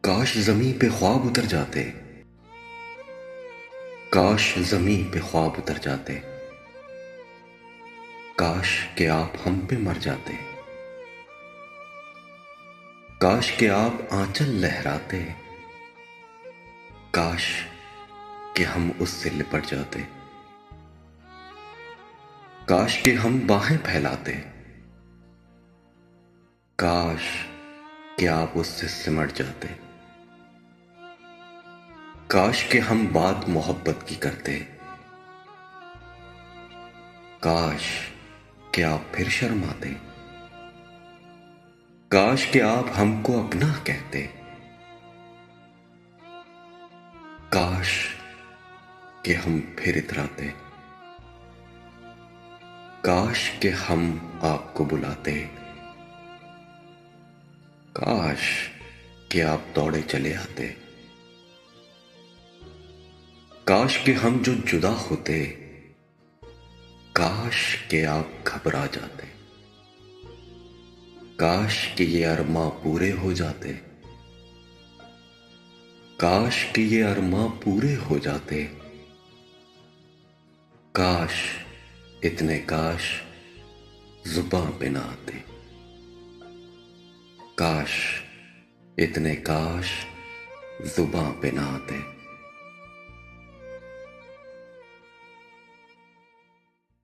काश ज़मीं पे ख्वाब उतर जाते। काश ज़मीं पे ख्वाब उतर जाते। काश के आप हम पे मर जाते। काश के आप आंचल लहराते। काश के हम उससे लिपट जाते। काश के हम बाहें फैलाते। काश के आप उससे सिमट जाते। काश के हम बात मोहब्बत की करते। काश के आप फिर शर्माते। काश के आप हमको अपना कहते। काश के हम फिर इतराते। काश के हम आपको बुलाते। काश के आप दौड़े चले आते। काश के हम जो जुदा होते। काश के आप घबरा जाते। काश के ये अरमां पूरे हो जाते। काश के ये अरमां पूरे हो जाते। काश इतने काश जुबां पे ना आते। काश इतने काश जुबां पे ना आते।